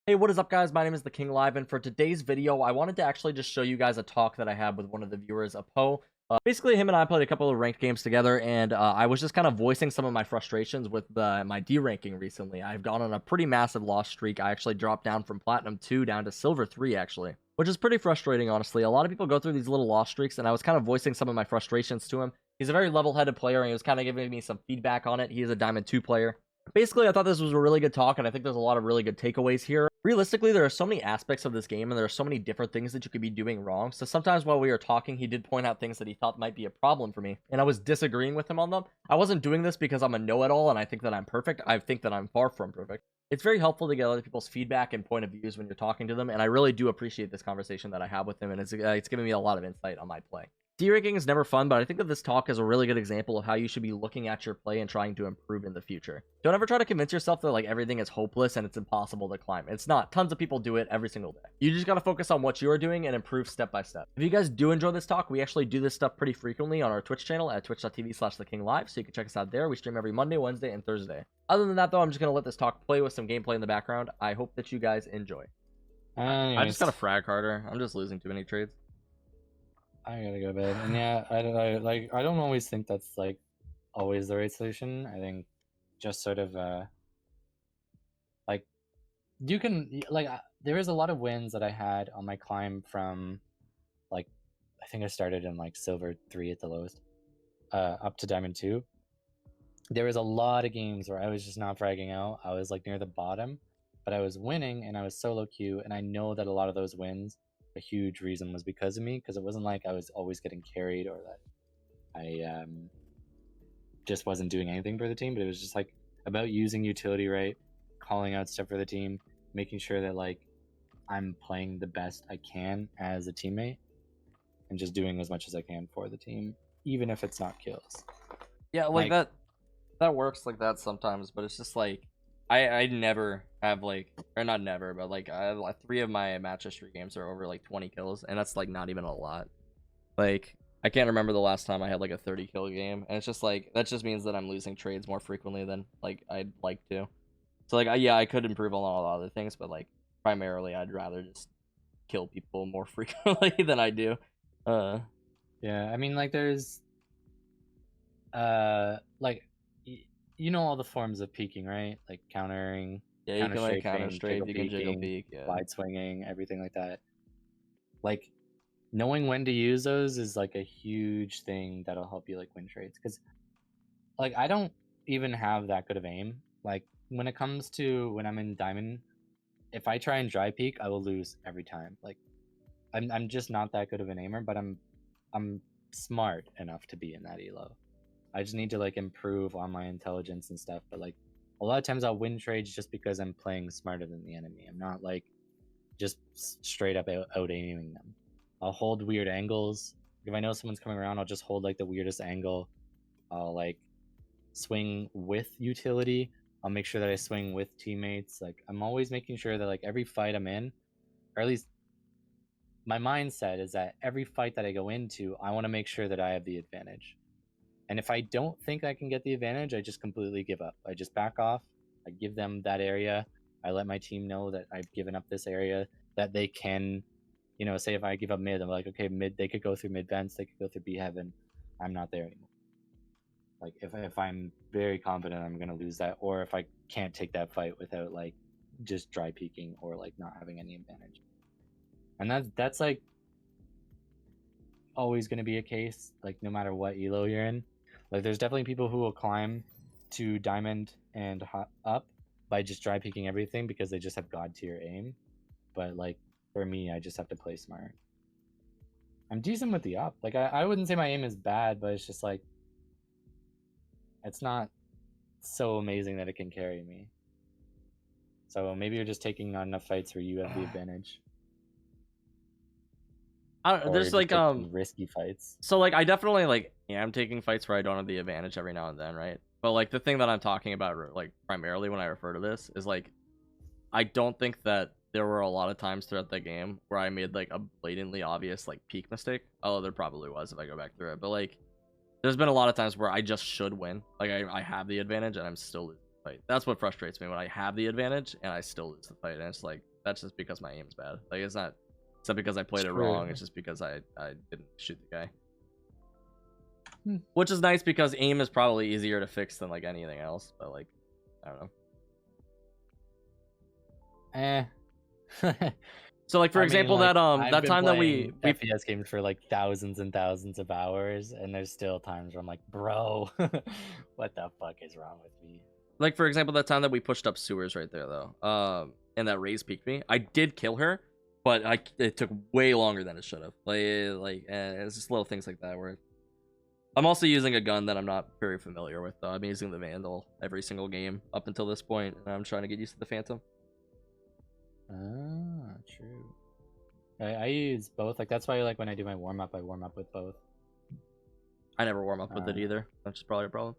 Hey, what is up, guys? My name is the King Live, and for today's video, I wanted to actually just show you guys a talk that I had with one of the viewers, Appoh. Basically, him and I played a couple of ranked games together, and I was just kind of voicing some of my frustrations with my D-ranking recently. I've gone on a pretty massive loss streak. I actually dropped down from Platinum 2 down to Silver 3, actually, which is pretty frustrating, honestly. A lot of people go through these little loss streaks, and I was kind of voicing some of my frustrations to him. He's a very level-headed player, and he was kind of giving me some feedback on it. He is a Diamond 2 player. Basically, I thought this was a really good talk, and I think there's a lot of really good takeaways here. Realistically, there are so many aspects of this game, and there are so many different things that you could be doing wrong. So sometimes while we were talking, he did point out things that he thought might be a problem for me, and I was disagreeing with him on them. I wasn't doing this because I'm a know-it-all, and I think that I'm perfect. I think that I'm far from perfect. It's very helpful to get other people's feedback and point of views when you're talking to them, and I really do appreciate this conversation that I have with him, and it's giving me a lot of insight on my play. D-ranking is never fun, but I think that this talk is a really good example of how you should be looking at your play and trying to improve in the future. Don't ever try to convince yourself that like everything is hopeless and it's impossible to climb. It's not. Tons of people do it every single day. You just got to focus on what you are doing and improve step by step. If you guys do enjoy this talk, we actually do this stuff pretty frequently on our Twitch channel at twitch.tv/thekinglive, so you can check us out there. We stream every Monday, Wednesday, and Thursday. Other than that, though, I'm just going to let this talk play with some gameplay in the background. I hope that you guys enjoy. I just got to frag harder. I'm just losing too many trades. I gotta go to bed. And yeah, I don't always think that's like always the right solution. I think just sort of like you can there is a lot of wins that I had on my climb from like I think I started in like Silver 3 at the lowest up to Diamond 2. There was a lot of games where I was just not fragging out. I was like near the bottom, but I was winning and I was solo queue, and I know that a lot of those wins, a huge reason was because of me, because it wasn't like I was always getting carried or that I just wasn't doing anything for the team, but it was just like about using utility right, calling out stuff for the team, making sure that like I'm playing the best I can as a teammate and just doing as much as I can for the team, even if it's not kills. Yeah, like that works like that sometimes, but it's just like I never have like, or not never, but like I have 3 of my match history games are over like 20 kills, and that's like not even a lot. Like I can't remember the last time I had like a 30 kill game, and it's just like that just means that I'm losing trades more frequently than like I'd like to. So like yeah, I could improve on all the other things, but like primarily I'd rather just kill people more frequently than I do. Yeah, I mean like there's like you know all the forms of peeking, right? Like countering, Yeah, you can like counter strafe, you can jiggle peek, yeah, wide swinging, everything like that. Like knowing when to use those is like a huge thing that'll help you like win trades, because like I don't even have that good of aim. Like when it comes to when I'm in diamond, if I try and dry peek, I will lose every time. Like I'm just not that good of an aimer, but I'm smart enough to be in that elo. I just need to like improve on my intelligence and stuff, but like a lot of times I'll win trades just because I'm playing smarter than the enemy. I'm not like just straight up out aiming them. I'll hold weird angles. If I know someone's coming around, I'll just hold like the weirdest angle. I'll like swing with utility. I'll make sure that I swing with teammates. Like I'm always making sure that like every fight I'm in, or at least my mindset is that every fight that I go into, I want to make sure that I have the advantage. And if I don't think I can get the advantage, I just completely give up. I just back off. I give them that area. I let my team know that I've given up this area, that they can, you know, say if I give up mid, I'm like, okay, mid, they could go through mid vents, they could go through B heaven. I'm not there anymore. Like if I'm very confident I'm going to lose that, or if I can't take that fight without like just dry peeking or like not having any advantage. And that's like always going to be a case, like no matter what elo you're in. Like there's definitely people who will climb to diamond and up by just dry peeking everything because they just have god tier aim. But like for me, I just have to play smart. I'm decent with the up. Like I wouldn't say my aim is bad, but it's just like it's not so amazing that it can carry me. So maybe you're just taking on enough fights where you have the advantage. There's like risky fights. So like I definitely like am taking fights where I don't have the advantage every now and then, right? But like the thing that I'm talking about like primarily when I refer to this is like I don't think that there were a lot of times throughout the game where I made like a blatantly obvious like peak mistake. Although there probably was if I go back through it. But like there's been a lot of times where I just should win. Like I have the advantage and I'm still losing. fight. That's what frustrates me when I have the advantage and I still lose the fight. And it's like, that's just because my aim's bad. Like, it's not because I played it wrong. It's just because I didn't shoot the guy. Which is nice because aim is probably easier to fix than like anything else. But like, I don't know. So like for example, like, that time that we FPS games for like thousands and thousands of hours, and there's still times where I'm like, bro, what the fuck is wrong with me? Like for example, that time that we pushed up sewers right there though, and that Raze peeked me. I did kill her, but it took way longer than it should have. It's just little things like that where I'm also using a gun that I'm not very familiar with though. I'm using the Vandal every single game up until this point, and I'm trying to get used to the Phantom. Ah, true. I use both. Like that's why like when I do my warm up, I warm up with both. I never warm up with it either. That's just probably a problem.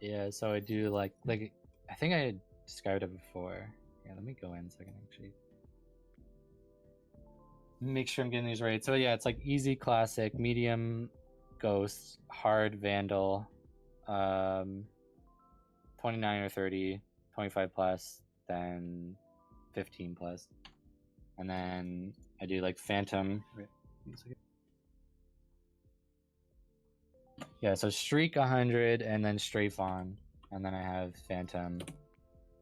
Yeah, so I do like I think I described it before. Yeah, let me go in a second actually. Make sure I'm getting these right. So yeah, it's like easy classic, medium ghost, hard vandal, 29 or 30, 25 plus, then 15 plus, and then I do like phantom. Yeah, so streak 100 and then strafe on, and then I have phantom,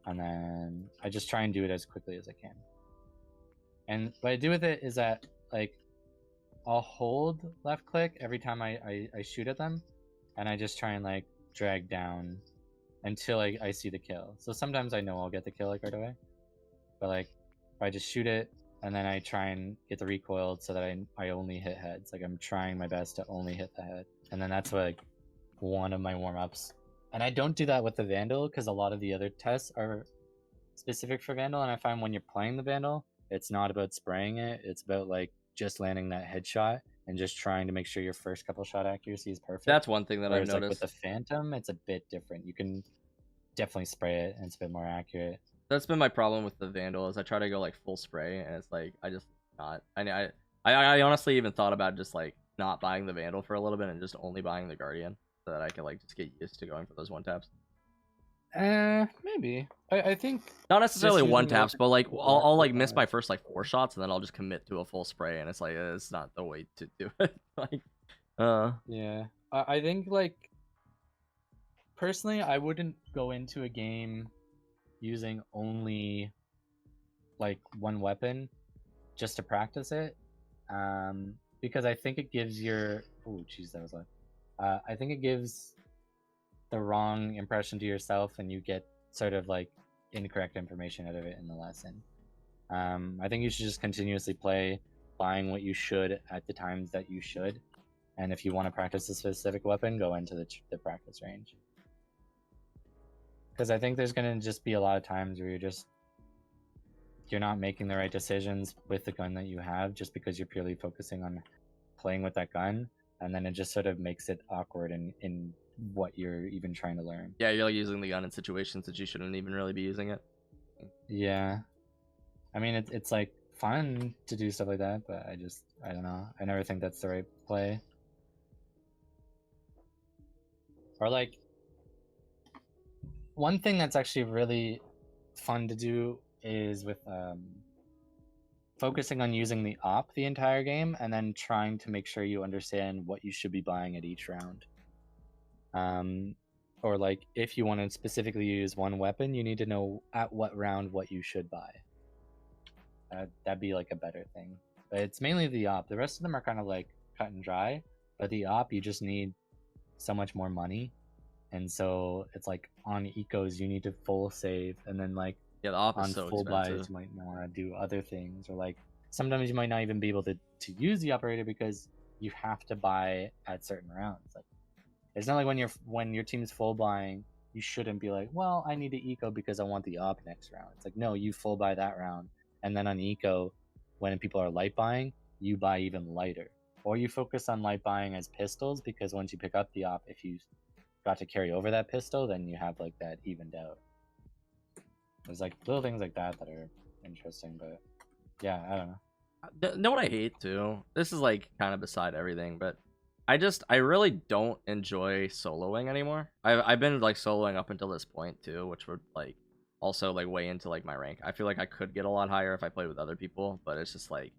and then I just try and do it as quickly as I can. And what I do with it is that like I'll hold left click every time I shoot at them, and I just try and like drag down until I see the kill. So sometimes I know I'll get the kill like right away, but like if I just shoot it and then I try and get the recoil so that I only hit heads. Like I'm trying my best to only hit the head, and then that's like one of my warm-ups. And I don't do that with the Vandal because a lot of the other tests are specific for Vandal, and I find when you're playing the Vandal, it's not about spraying it, it's about like just landing that headshot and just trying to make sure your first couple shot accuracy is perfect. That's one thing that I've noticed. Like with the Phantom, it's a bit different. You can definitely spray it and it's a bit more accurate. That's been my problem with the Vandal is I try to go like full spray and it's like I just not. I honestly even thought about just like not buying the Vandal for a little bit and just only buying the Guardian so that I can like just get used to going for those one taps. Maybe. I think not necessarily one taps, but like I'll like miss my first like 4 shots and then I'll just commit to a full spray, and it's like it's not the way to do it. Like, yeah, I think like personally, I wouldn't go into a game using only like one weapon just to practice it, because I think it gives your I think it gives the wrong impression to yourself, and you get sort of like incorrect information out of it in the lesson. I think you should just continuously play, buying what you should at the times that you should, and if you want to practice a specific weapon, go into the practice range. Because I think there's going to just be a lot of times where you're not making the right decisions with the gun that you have just because you're purely focusing on playing with that gun, and then it just sort of makes it awkward in what you're even trying to learn. Yeah, you're like using the gun in situations that you shouldn't even really be using it. Yeah, I mean it's like fun to do stuff like that, but I don't know. I never think that's the right play. Or like one thing that's actually really fun to do is with focusing on using the op the entire game and then trying to make sure you understand what you should be buying at each round. Or like if you want to specifically use one weapon, you need to know at what round what you should buy. That'd be like a better thing. But it's mainly the op. The rest of them are kind of like cut and dry, but the op you just need so much more money, and so it's like on ecos you need to full save, and then like yeah, the op on is so full expensive. buys you might want to do other things, or like sometimes you might not even be able to use the operator because you have to buy at certain rounds. Like it's not like when your team's full buying, you shouldn't be like, well, I need to eco because I want the op next round. It's like, no, you full buy that round, and then on eco, when people are light buying, you buy even lighter, or you focus on light buying as pistols because once you pick up the op, if you got to carry over that pistol, then you have like that evened out. There's like little things like that are interesting, but yeah, I don't know. Know what I hate too? This is like kind of beside everything, but I really don't enjoy soloing anymore. I've been like soloing up until this point too, which would like also like weigh into like my rank. I feel like I could get a lot higher if I played with other people, but it's just like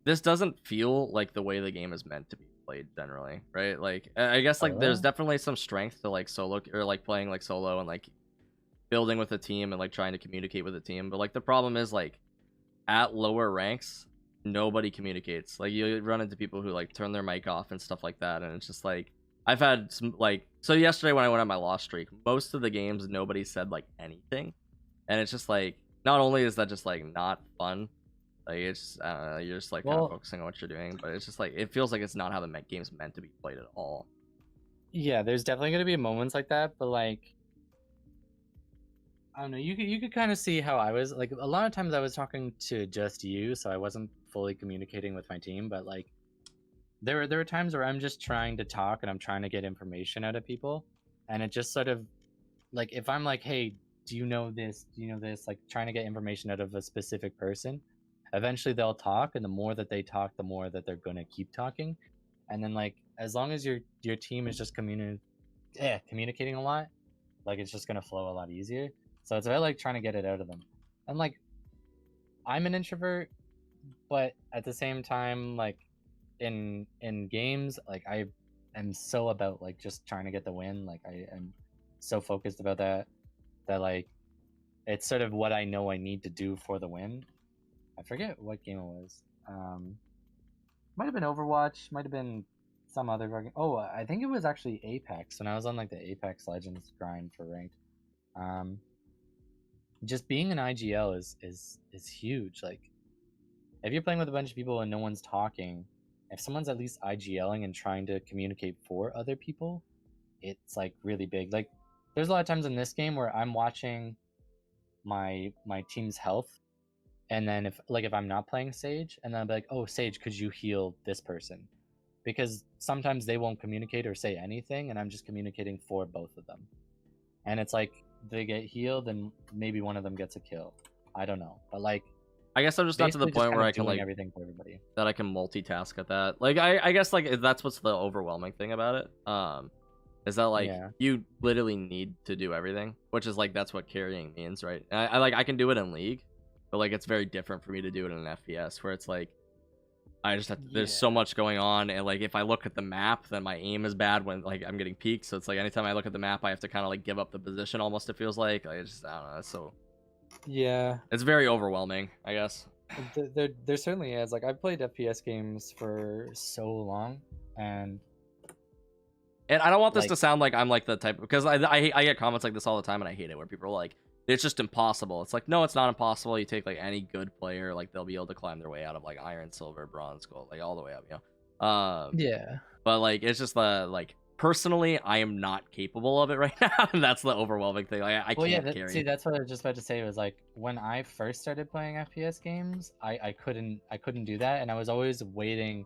this doesn't feel like the way the game is meant to be played generally, right? Like I guess like there's Solo? definitely some strength to like solo or like playing like solo and like building with a team and like trying to communicate with a team, but like the problem is like at lower ranks nobody communicates. Like you run into people who like turn their mic off and stuff like that, and it's just like I've had some like so yesterday when I went on my loss streak, most of the games nobody said like anything, and it's just like not only is that just like not fun, like it's I don't know, you're just like kind of Well, focusing on what you're doing, but it's just like it feels like it's not how the game's meant to be played at all. yeah, there's definitely gonna be moments like that, but like I don't know. You could kind of see how I was like a lot of times I was talking to just you, so I wasn't fully communicating with my team. But like there were times where I'm just trying to talk and I'm trying to get information out of people, and it just sort of like if I'm like, hey, do you know this? Do you know this? Like trying to get information out of a specific person. Eventually they'll talk, and the more that they talk, the more that they're gonna keep talking, and then like as long as your team is just communicating a lot, like it's just gonna flow a lot easier. So it's about like trying to get it out of them. And like I'm an introvert, but at the same time, like in games, like I am so about like just trying to get the win. Like I am so focused about that like it's sort of what I know I need to do for the win. I forget what game it was. Might have been Overwatch, might have been some other game. Oh, I think it was actually Apex when I was on like the Apex Legends grind for ranked. Um, just being an IGL is huge. Like if you're playing with a bunch of people and no one's talking, if someone's at least IGLing and trying to communicate for other people, it's like really big. Like there's a lot of times in this game where I'm watching my team's health, and then if I'm not playing Sage, and then I'll be like, oh Sage, could you heal this person? Because sometimes they won't communicate or say anything, and I'm just communicating for both of them. And it's like they get healed and maybe one of them gets a kill. I don't know. But like I guess I'm just not to the basically just point kind where of I can doing like everything for everybody. that I can multitask at that. Like I guess like that's what's the overwhelming thing about it. Is that like Yeah. you literally need to do everything, which is like that's what carrying means, right? And I like I can do it in League, but like it's very different for me to do it in an FPS where it's like I just have to, there's so Yeah. much going on, and like if I look at the map, then my aim is bad when like I'm getting peaked. So it's like anytime I look at the map, I have to kind of like give up the position almost. It feels like I just I don't know. So Yeah. it's very overwhelming, I guess. There certainly is. Like I've played FPS games for so long, and And I don't want this like to sound like I'm like the type because I get comments like this all the time and I hate it where people are like it's just impossible. It's like no, it's not impossible. You take like any good player, like they'll be able to climb their way out of like iron, silver, bronze, gold, like all the way up, you know. yeah. But like it's just the like personally, I am not capable of it right now, and that's the overwhelming thing. Like I Well, yeah. can't carry. See, that's what I was just about to say. Was like when I first started playing FPS games, I couldn't do that, and I was always waiting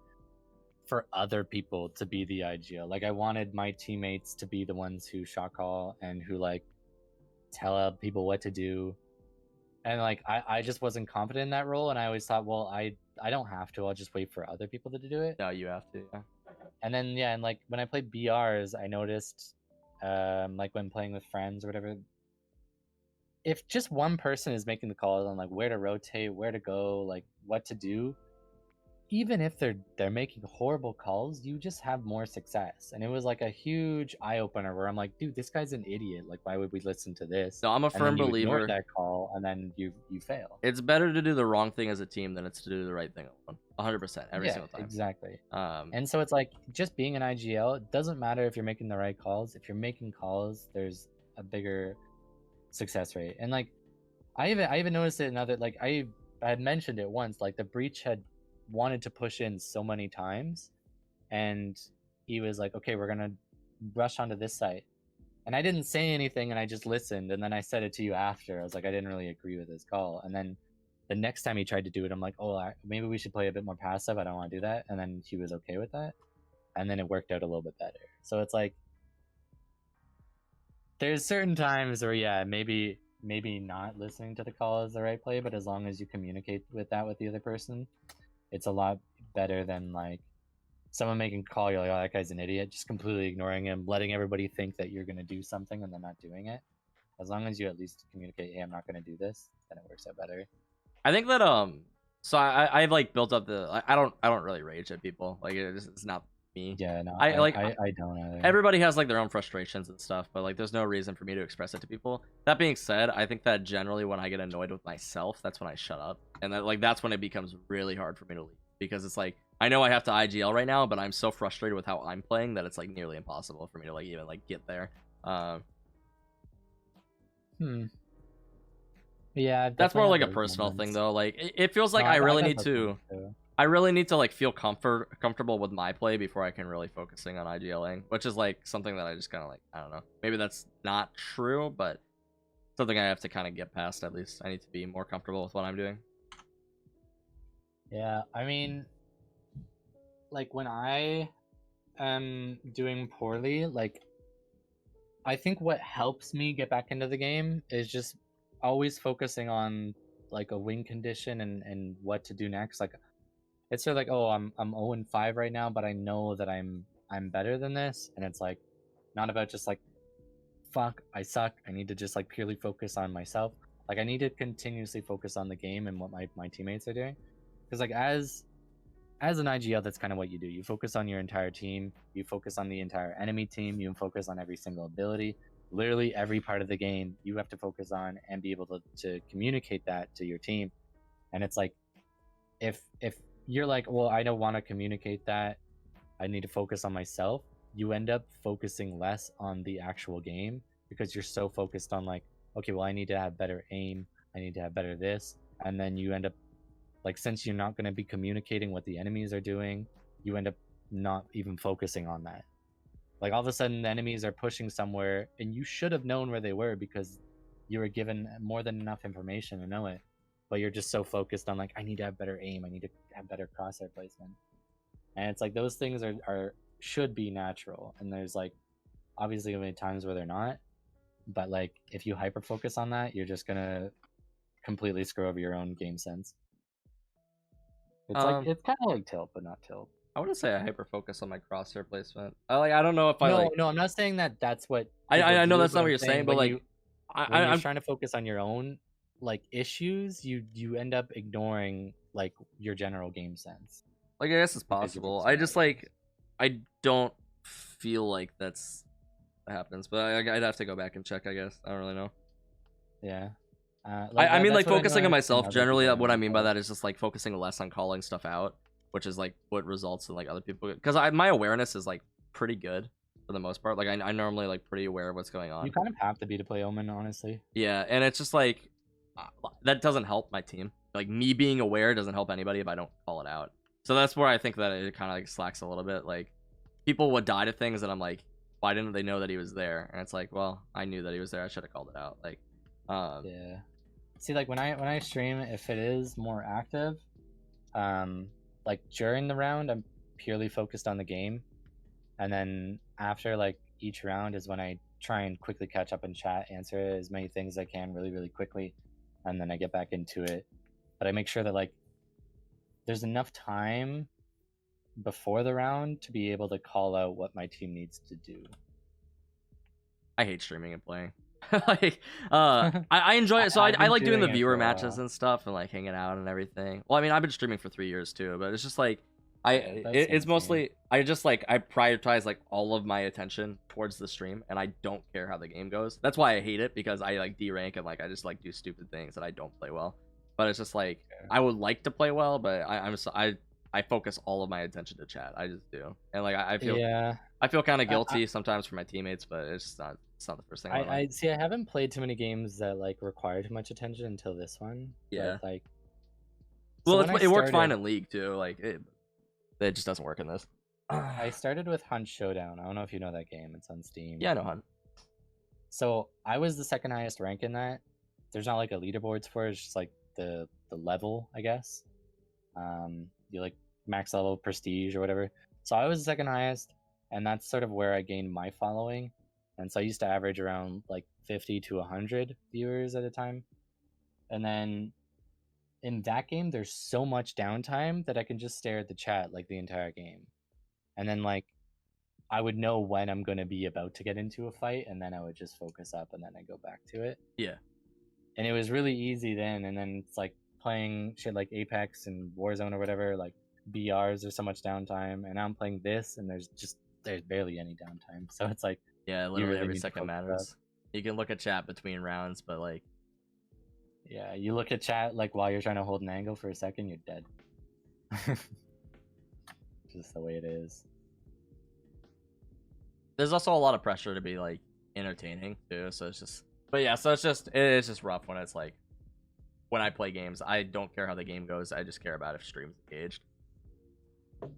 for other people to be the IGL. Like I wanted my teammates to be the ones who shot call and who like tell people what to do. And like I just wasn't confident in that role, and I always thought, well, I don't have to. I'll just wait for other people to do it. No, you have to. Yeah. And then yeah, and like when I played BRs, I noticed like when playing with friends or whatever, if just one person is making the calls on like where to rotate, where to go, like what to do, even if they're making horrible calls, you just have more success. And it was like a huge eye opener where I'm like, dude, this guy's an idiot. Like, why would we listen to this? No, I'm a And then firm you ignore believer. that call, and then you fail. It's better to do the wrong thing as a team than it's to do the right thing alone. 100% every Yeah, single time. exactly. Um, And so it's like just being an IGL, it doesn't matter if you're making the right calls. If you're making calls, there's a bigger success rate. And like I even noticed it in other like I had mentioned it once, like the breach had wanted to push in so many times, and he was like, okay, we're gonna rush onto this site. And I didn't say anything, and I just listened, and then I said it to you after. I was like, I didn't really agree with his call. And then the next time he tried to do it, I'm like, oh, maybe we should play a bit more passive. I don't want to do that. And then he was okay with that, and then it worked out a little bit better. So it's like there's certain times where yeah, maybe not listening to the call is the right play, but as long as you communicate with that with the other person, it's a lot better than like someone making a call, you're like, oh, that guy's an idiot. Just completely ignoring him, letting everybody think that you're gonna do something and then not doing it. As long as you at least communicate, hey, I'm not gonna do this, then it works out better. I think that so I've like built up the I don't really rage at people. Like it's not me. Yeah, no, I like I don't either. everybody has like their own frustrations and stuff, but like there's no reason for me to express it to people. That being said, I think that generally when I get annoyed with myself, that's when I shut up, and that's when it becomes really hard for me to leave, because it's like I know I have to IGL right now, but I'm so frustrated with how I'm playing that it's like nearly impossible for me to like even like get there. Yeah, I've That's more definitely like had a those personal thing moments. though. Like it feels like No, I I've really had need those to. moments too. I really need to like feel comfortable with my play before I can really focusing on IGLing, which is like something that I just kind of like, I don't know. Maybe that's not true, but something I have to kind of get past at least. I need to be more comfortable with what I'm doing. Yeah, I mean, like when I am doing poorly, like I think what helps me get back into the game is just always focusing on like a win condition and what to do next. Like it's sort of like, oh, I'm 0 and 5 right now, but I know that I'm better than this, and it's like not about just like fuck, I suck. I need to just like purely focus on myself. Like I need to continuously focus on the game and what my teammates are doing. Because like as an IGL, that's kind of what you do. You focus on your entire team, you focus on the entire enemy team, you focus on every single ability. Literally every part of the game you have to focus on and be able to communicate that to your team. And it's like if you're like, well, I don't want to communicate that, I need to focus on myself, you end up focusing less on the actual game because you're so focused on like, okay, well, I need to have better aim, I need to have better this, and then you end up like, since you're not going to be communicating what the enemies are doing, you end up not even focusing on that. Like all of a sudden the enemies are pushing somewhere and you should have known where they were because you were given more than enough information to know it, but you're just so focused on like, I need to have better aim, I need to have better crosshair placement. And it's like those things are should be natural, and there's like obviously gonna be times where they're not, but like if you hyper focus on that, you're just gonna completely screw over your own game sense. It's like it's kind of like tilt but not tilt. I wouldn't say I hyper focus on my crosshair placement. I don't know if I No, like. no, I'm not saying that that's what I people know do, that's but not what I'm you're saying, saying but when like when you're I'm trying to focus on your own like issues, you end up ignoring like your general game sense like I guess it's because you're possible. focusing I on just other things. like I don't feel like that's happens, but I'd have to go back and check. I guess I don't really know. Yeah. I mean, That's like what I focusing on noticed in myself other generally. people What I around, mean by but that is just like focusing less on calling stuff out, which is like what results in like other people. Because my awareness is like pretty good for the most part. Like I normally like pretty aware of what's going you on. kind of have to be to play Omen, honestly. Yeah, and it's just like that doesn't help my team. Like me being aware doesn't help anybody if I don't call it out. So that's where I think that it kind of like slacks a little bit. Like people would die to things that I'm like, why didn't they know that he was there? And it's like, well, I knew that he was there. I should have called it out. Like, Yeah. See, like when I stream, if it is more active, like during the round, I'm purely focused on the game, and then after like each round is when I try and quickly catch up and chat, answer as many things as I can really, really quickly, and then I get back into it. But I make sure that like there's enough time before the round to be able to call out what my team needs to do. I hate streaming and playing. Like, I enjoy it. So I've I been like doing the doing it for viewer a matches while. and stuff and like hanging out and everything. Well, I mean, I've been streaming for 3 years too, but it's just like it's Same. mostly I just like I prioritize like all of my attention towards the stream, and I don't care how the game goes. That's why I hate it, because I like D rank and like I just like do stupid things and I don't play well. But it's just like I would like to play well, but I focus all of my attention to chat. I just do, and like I feel Yeah. I feel kind of I, guilty sometimes for my teammates, but it's just not the first thing on my mind. I see. I haven't played too many games that like require too much attention until this one. Yeah. But like, so Well, when I it works fine started, in League too. Like it just doesn't work in this. I started with Hunt Showdown. I don't know if you know that game. It's on Steam. Yeah, I know, Hunt. So I was the second highest rank in that. There's not like a leaderboards for it. It's just like the level, I guess. You like max level prestige or whatever. So I was the second highest, and that's sort of where I gained my following. And so I used to average around like 50 to 100 viewers at a time. And then in that game, there's so much downtime that I can just stare at the chat like the entire game. and then like I would know when I'm gonna be about to get into a fight, and then I would just focus up, and then I go back to it. Yeah. And it was really easy then. And then it's like playing shit like Apex and Warzone or whatever, like BRs. There's so much downtime, and now I'm playing this, and there's barely any downtime. So it's like Yeah, you literally really every need to second focus up. matters. You can look at chat between rounds, but like, Yeah, you look at chat like while you're trying to hold an angle for a second, you're dead. Just the way it is. there's also a lot of pressure to be like entertaining too. So it's just, but yeah, so it's just rough when it's like when I play games. I don't care how the game goes. I just care about if stream's engaged.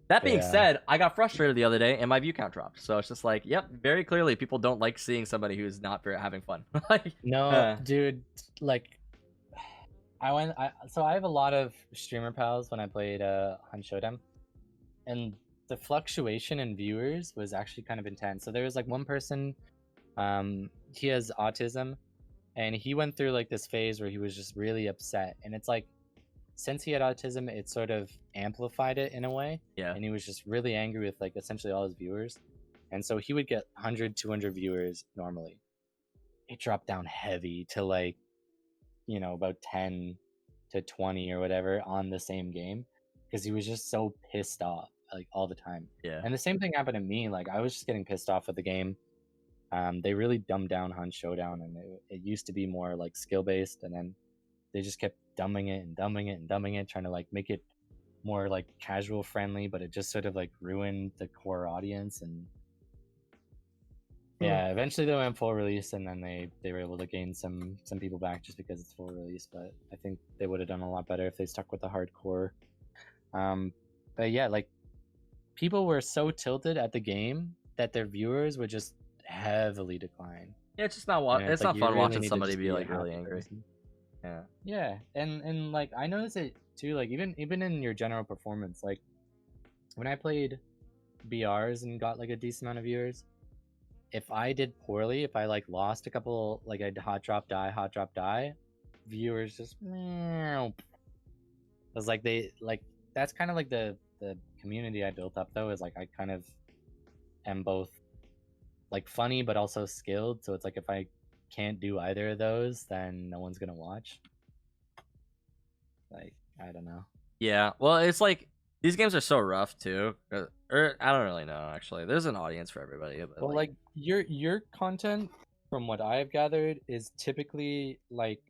That being Yeah. said, I got frustrated the other day and my view count dropped. So it's just like, yep, very clearly people don't like seeing somebody who's not having fun. Like, No, dude, like so I have a lot of streamer pals when I played Hunt Showdown, and the fluctuation in viewers was actually kind of intense. So there was like one person, he has autism, and he went through like this phase where he was just really upset, and it's like since he had autism, it sort of amplified it in a way. yeah, And he was just really angry with like essentially all his viewers, and so he would get 100 200 viewers normally. It dropped down heavy to like, you know, about 10 to 20 or whatever on the same game, because he was just so pissed off like all the time. yeah. And the same thing happened to me. Like I was just getting pissed off with the game. They really dumbed down Hunt Showdown, and it used to be more like skill based, and then they just kept dumbing it and dumbing it and dumbing it, trying to like make it more like casual friendly, but it just sort of like ruined the core audience. And yeah, eventually they went full release, and then they were able to gain some people back just because it's full release. But I think they would have done a lot better if they stuck with the hardcore. But yeah, like people were so tilted at the game that their viewers would just heavily decline. Yeah, it's just not And it's like, not you fun really watching need to somebody just be a like really happy angry. person. Yeah. Yeah, and like I noticed it too. Like even in your general performance, like when I played BRs and got like a decent amount of viewers, if I did poorly, if I like lost a couple, like I'd hot drop die, viewers just meow. It's like they like that's kind of like the community I built up though, is like I kind of am both like funny but also skilled. So it's like if I can't do either of those, then no one's gonna watch. Like I don't know. Yeah. Well, it's like these games are so rough too. Or I don't really know actually. There's an audience for everybody. But Well, like your content, from what I've gathered, is typically like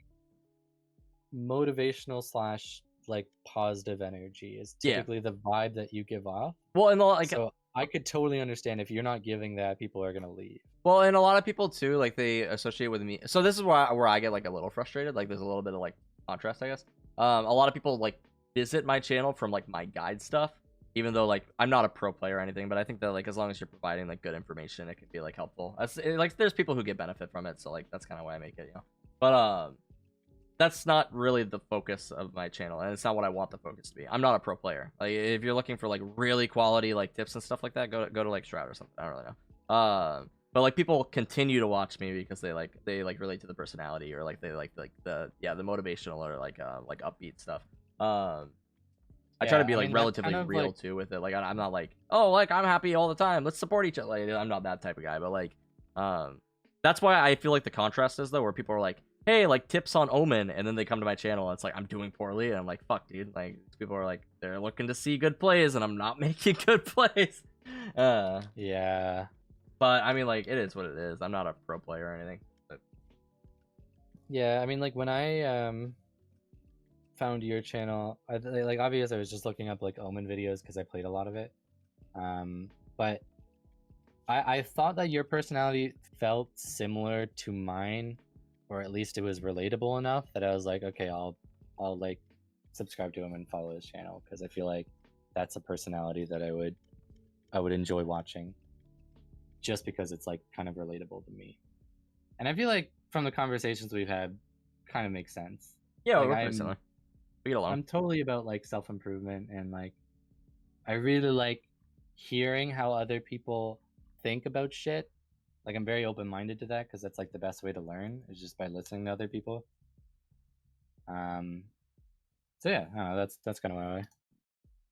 motivational slash like positive energy is Yeah. typically the vibe that you give off. well, and like So I could totally understand if you're not giving that, people are gonna leave. well, and a lot of people too, like they associate with me. So this is where I get like a little frustrated. Like there's a little bit of like contrast, I guess. A lot of people like visit my channel from like my guide stuff, even though like I'm not a pro player or anything. But I think that like as long as you're providing like good information, it can be like helpful. Like there's people who get benefit from it, so like that's kind of why I make it, you know. But that's not really the focus of my channel, and it's not what I want the focus to be. I'm not a pro player. Like if you're looking for like really quality like tips and stuff like that, go to like Shroud or something. I don't really know. But like people continue to watch me because they like relate to the personality, or like they like the motivational or like upbeat stuff. I try to be like relatively kind of real like, too with it. Like I'm not like, oh, like I'm happy all the time, let's support each other. Like, I'm not that type of guy. But like that's why I feel like the contrast is though, where people are like, hey, like tips on Omen, and then they come to my channel and it's like I'm doing poorly, and I'm like, fuck dude, like people are like they're looking to see good plays and I'm not making good plays. yeah. But I mean, like, it is what it is. I'm not a pro player or anything. But Yeah, I mean, like when I found your channel, like obviously I was just looking up like Omen videos because I played a lot of it. But I thought that your personality felt similar to mine, or at least it was relatable enough that I was like, okay, I'll like subscribe to him and follow his channel, because I feel like that's a personality that I would enjoy watching, just because it's like kind of relatable to me. And I feel like from the conversations we've had, kind of makes sense. yeah, Like, we're pretty similar. We get along. I'm totally about like self-improvement, and like I really like hearing how other people think about shit. Like I'm very open-minded to that, because that's like the best way to learn, is just by listening to other people. So yeah, I don't know, that's kind of my way.